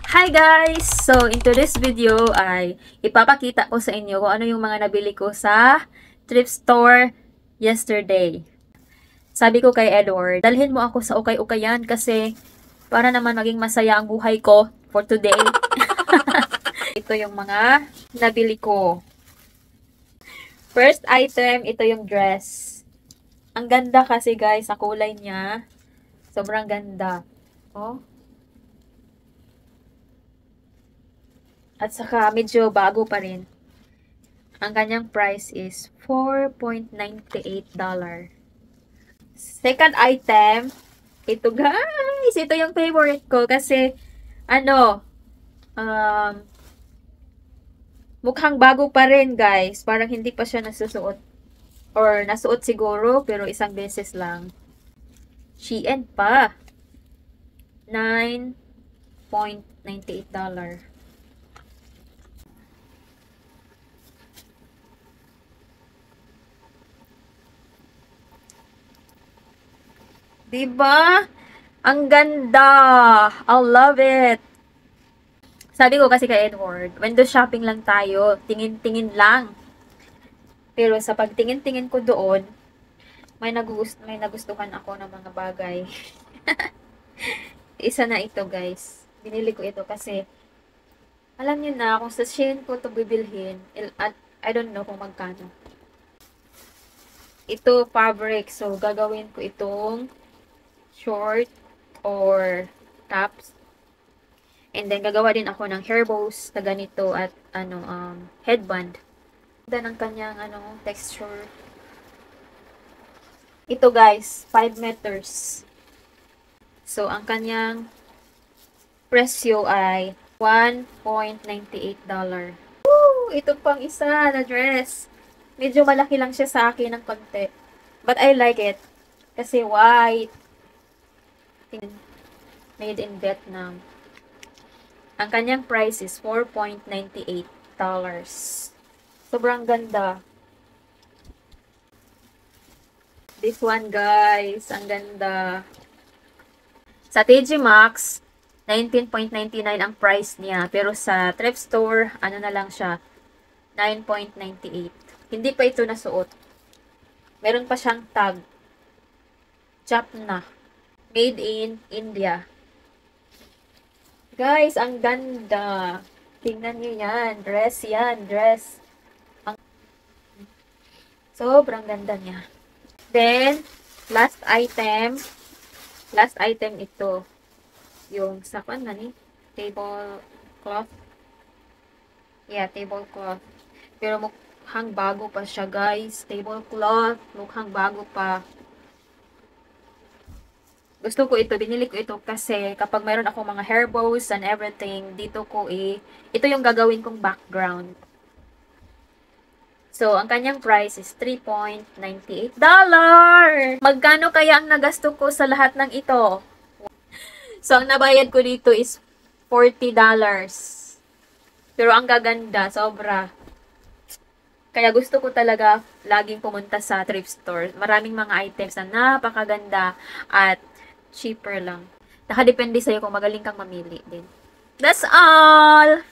Hi guys! So, into this video ay ipapakita ko sa inyo kung ano yung mga nabili ko sa thrift store yesterday. Sabi ko kay Edward, dalhin mo ako sa ukay-ukayan kasi para naman maging masaya ang buhay ko for today. Ito yung mga nabili ko. First item, ito yung dress. Ang ganda kasi guys, sa kulay niya. Sobrang ganda. Oh. At saka, medyo bago pa rin. Ang kanyang price is $4.98. Second item, ito guys, ito yung favorite ko kasi, mukhang bago pa rin guys. Parang hindi pa siya nasusuot. Or nasuot siguro, pero isang beses lang. Shein pa. $9.98. Diba? Ang ganda! I love it! Sabi ko kasi kay Edward, window shopping lang tayo, tingin-tingin lang. Pero sa pagtingin-tingin ko doon, may nagustuhan ako ng mga bagay. Isa na ito guys. Binili ko ito kasi, alam niyo na, kung sa Shein ko ito bibilhin, at I don't know kung magkano. Ito fabric, so gagawin ko itong short or tops. And then gagawa din ako ng hair bows na ganito at headband. Ganda ng kanyang texture. Ito guys, 5 meters. So ang kanyang presyo ay $1.98. Woo! Ito pang isa na dress. Medyo malaki lang siya sa akin ng konti. But I like it. Kasi white. Made in Vietnam. Ang kanyang price is $4.98. Sobrang ganda. This one guys, ang ganda. Sa TJ Maxx, $19.99 ang price niya. Pero sa thrift store, ano na lang siya, $9.98. Hindi pa ito nasuot. Meron pa siyang tag. Jaffna. Made in India. Guys, ang ganda. Tingnan niyo yan. Dress yan. Dress. Sobrang ganda niya. Then, last item. Last item ito. Yung sa tablecloth. Yeah, tablecloth. Pero mukhang bago pa siya, guys. Tablecloth. Mukhang bago pa. Gusto ko ito, binili ko ito kasi kapag mayroon ako mga hair bows and everything, dito ko ito yung gagawin kong background. So, ang kanyang price is $3.98. Magkano kaya ang nagasto ko sa lahat ng ito? So, ang nabayad ko dito is $40. Pero ang gaganda, sobra. Kaya gusto ko talaga laging pumunta sa thrift store. Maraming mga items na napakaganda at cheaper lang. Nakadepende sa'yo kung magaling kang mamili din. That's all!